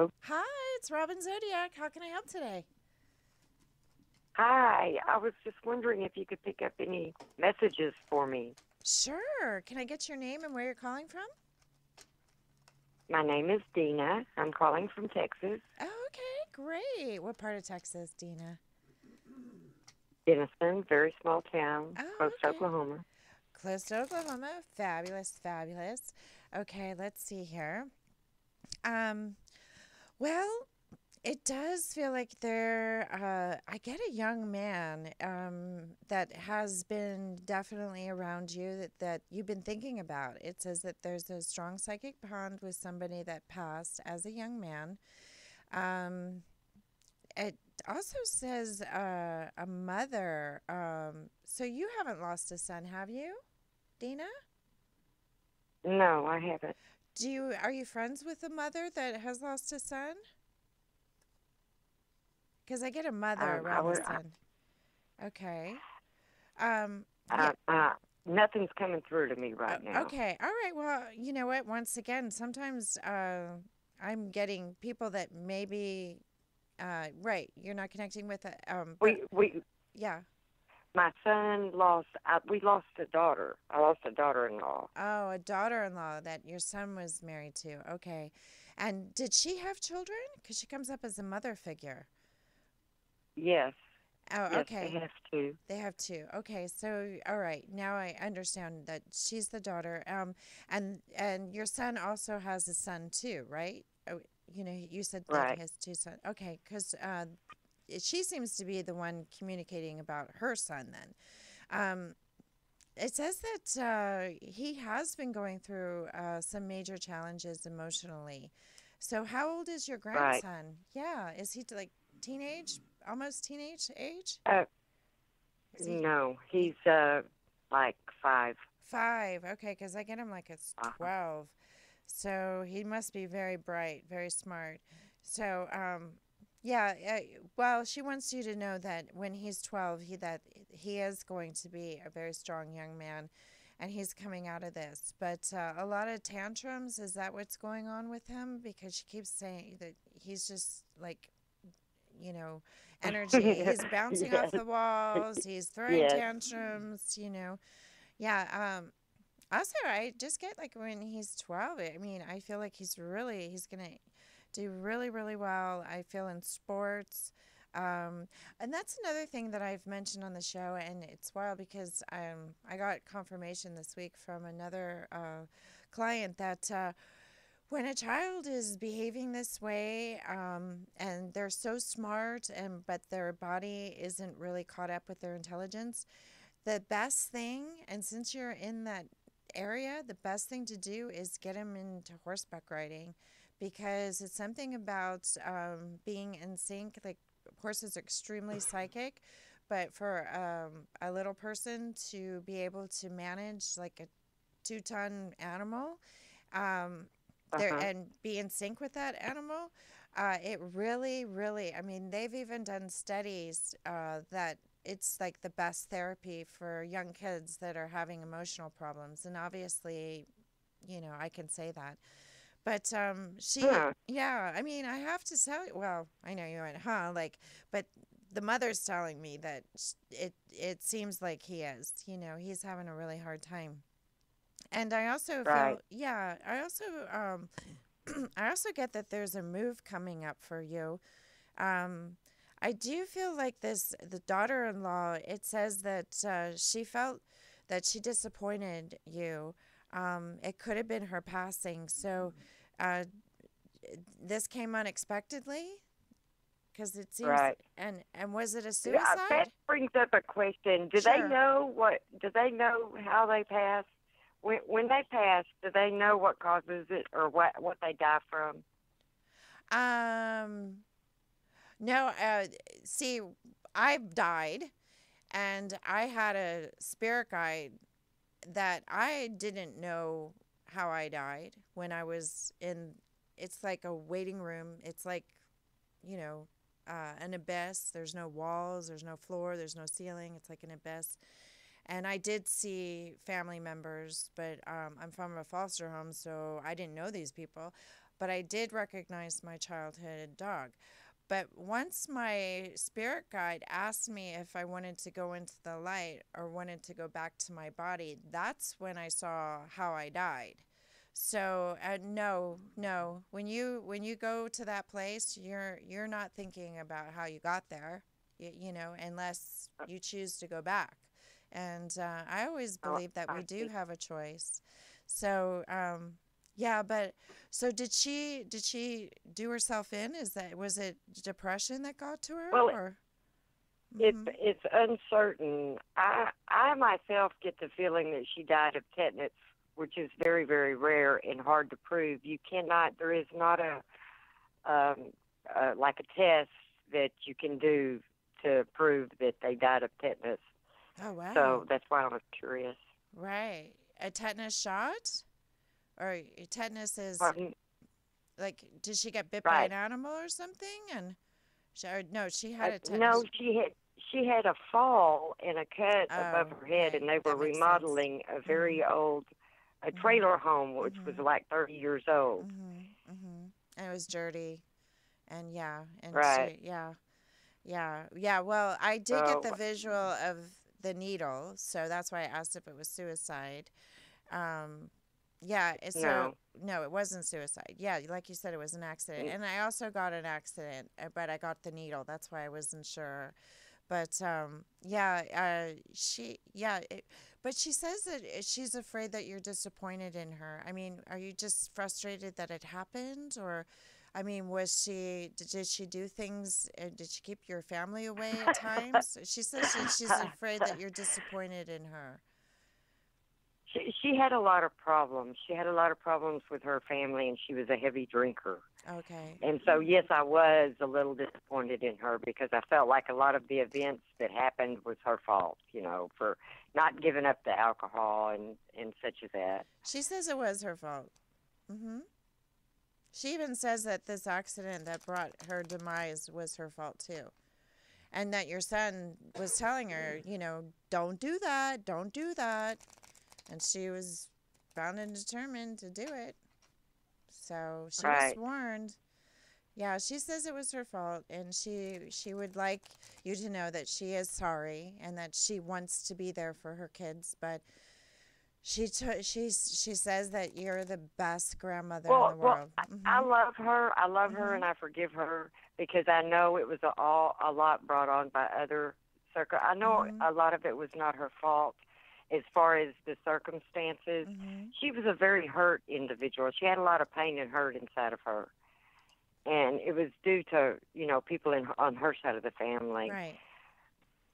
Hello. Hi, it's Robin Zodiac. How can I help today? Hi. I was just wondering if you could pick up any messages for me. Sure. Can I get your name and where you're calling from? My name is Deana. I'm calling from Texas, Oh, okay, great. What part of Texas, Dina? Denison, very small town, Oh, close to okay. Oklahoma. Close to Oklahoma. Fabulous, fabulous. Okay, let's see here. Um, well, it does feel like I get a young man that has been definitely around you that you've been thinking about. It says that there's a strong psychic bond with somebody that passed as a young man. Um, it also says a mother. So you haven't lost a son, have you, Dina? No, I haven't. Are you friends with a mother that has lost a son? Because I get a mother I around the would. son. Okay. Um, yeah. I, nothing's coming through to me right now. Okay. All right. Well, you know what? Once again, sometimes I'm getting people that maybe right. You're not connecting with it. But We, yeah. my son lost. We lost a daughter. I lost a daughter-in-law. Oh, a daughter-in-law that your son was married to. Okay. And did she have children? Because she comes up as a mother figure. Yes, Oh, yes, they okay. have to. They have two. Okay, so all right, now I understand that she's the daughter. And your son also has a son too, right? Oh, you said that he Right. has two sons. Okay, because she seems to be the one communicating about her son. Then, it says that he has been going through some major challenges emotionally. So, how old is your Right. grandson? Yeah, is he like teenage, almost teenage age? Uh, Is he? no, He he's like 5. 5. Okay, because I get him like it's Uh-huh. 12. So he must be very bright, very smart. So, yeah, well, she wants you to know that when he's 12, he is going to be a very strong young man and he's coming out of this. But a lot of tantrums, is that what's going on with him? Because she keeps saying that he's just like, you know, energy. He's bouncing off Yes. the walls, he's throwing Yes. tantrums. Yeah, also, I just get like when he's 12, I mean, I feel like he's going to do really, really well. I feel in sports. And that's another thing that I've mentioned on the show. And it's wild because I got confirmation this week from another client that when a child is behaving this way and they're so smart, but their body isn't really caught up with their intelligence, the best thing, and since you're in that area, the best thing to do is get him into horseback riding because it's something about being in sync. Like, horses are extremely psychic, but for a little person to be able to manage like a 2-ton animal, um, there Uh-huh. and be in sync with that animal, it really, really, I mean, they've even done studies that it's like the best therapy for young kids that are having emotional problems. And obviously, I can say that. But Huh. yeah, I mean, I have to tell you, well, I know you went, huh? Like, but the mother's telling me that it seems like he is, he's having a really hard time. And I also Right. feel, yeah, I also get that there's a move coming up for you. Um, I do feel like the daughter-in-law, it says that she felt that she disappointed you. It could have been her passing. So uh, this came unexpectedly because it seems, Right. and was it a That suicide? brings up a question. Sure. Do they know how they pass? When they pass, do they know what causes it or what they die from? Um, no, see, I've died and I had a spirit guide that I didn't know how I died when I was in. It's like a waiting room. It's like, you know, an abyss. There's no walls, there's no floor, there's no ceiling. It's like an abyss. And I did see family members, but I'm from a foster home, so I didn't know these people. but I did recognize my childhood dog. But once my spirit guide asked me if I wanted to go into the light or wanted to go back to my body, that's when I saw how I died. So no, no. When you go to that place, you're not thinking about how you got there, unless you choose to go back. And I always Oh, believe that I we do see. have a choice. So yeah, but so did she do herself in? Was it depression that got to her Well, or? it's Mhm. it's uncertain. I myself get the feeling that she died of tetanus, which is very, very rare and hard to prove. You cannot. There is not like a test that you can do to prove that they died of tetanus. Oh So wow. that's why I was curious. Right. A tetanus shot? Or tetanus is Pardon? like, did she get bit by Right. an animal or something? And or no, she had a No, tetanus. she had a fall and a cut above Oh, her head, okay. and they were That makes sense. remodeling a Mhm. very old a Mhm. trailer home, which was Mhm. like 30 years old. Mhm. Mhm. And it was dirty. And yeah, and Right. she yeah. Yeah. Yeah, well, I did get So the visual of the needle, so that's why I asked if it was suicide. Um yeah, so no. no, it wasn't suicide. Yeah, like you said, it was an accident. Mm, And I also got an accident, but I got the needle. That's why I wasn't sure. But yeah, but she says that she's afraid that you're disappointed in her. I mean, are you just frustrated that it happened, or, I mean, did she do things? Did she keep your family away at times? She says that she's afraid that you're disappointed in her. she had a lot of problems. She had a lot of problems with her family, and she was a heavy drinker. Okay. And so, yes, I was a little disappointed in her because I felt like a lot of the events that happened was her fault, for not giving up the alcohol and such as that. She says it was her fault. Hmm. She even says that this accident that brought her demise was her fault too. And that your son was telling her, don't do that, don't do that. And she was bound and determined to do it. So she was Right. warned. Yeah, she says it was her fault, and she would like you to know that she is sorry and that she wants to be there for her kids. But she says that you're the best grandmother in the Well, world. I Mhm. love her. I love her, Mhm. and I forgive her because I know it was a lot brought on by other I know Mhm. a lot of it was not her fault as far as the circumstances. Mhm. She was a very hurt individual. She had a lot of pain and hurt inside of her, and it was due to people on her side of the family. Right.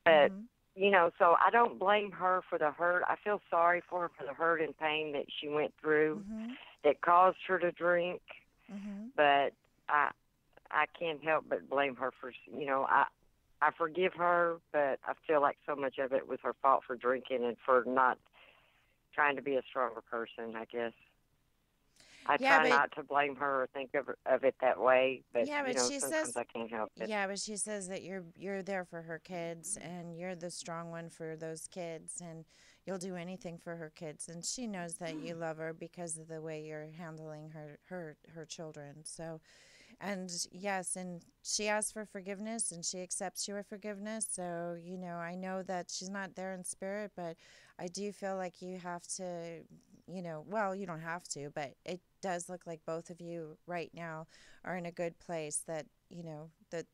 But Mhm. so I don't blame her for the hurt. I feel sorry for her for the hurt and pain that she went through Mhm. that caused her to drink. Mhm. But I can't help but blame her for I forgive her, but I feel like so much of it was her fault for drinking and for not trying to be a stronger person, I guess. I Yeah, try but not to blame her or think of it that way, but yeah, but she sometimes says I can't help it. yeah, but she says that you're there for her kids and you're the strong one for those kids and you'll do anything for her kids and she knows that you love her because of the way you're handling her children. So, and yes, and she asks for forgiveness and she accepts your forgiveness. So, I know that she's not there in spirit, but I do feel like you have to, well, you don't have to, but it does look like both of you right now are in a good place that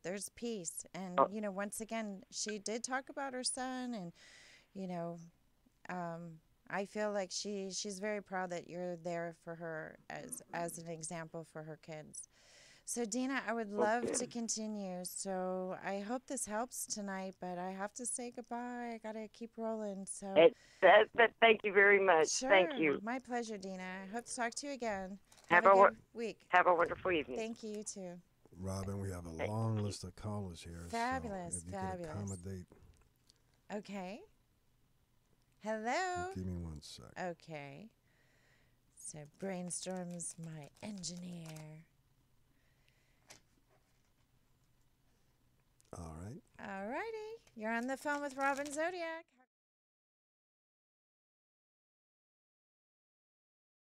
there's peace. And, Oh, once again, she did talk about her son and, you know, um, I feel like she's very proud that you're there for her as an example for her kids. So, Deana, I would love to okay. continue. So, I hope this helps tonight, but I have to say goodbye. I got to keep rolling. So, Thank you very much. Thank sure. you. My pleasure, Deana. I hope to talk to you again. Have Have a a wo- good week. have a wonderful evening. Thank you, you too. Robin, we have a Thank long you. list of callers here, so Fabulous, if you could fabulous. accommodate, Okay. Hello. give me one sec. Okay. So, Brainstorm's my engineer. All right. Alrighty. You're on the phone with Robin Zodiac.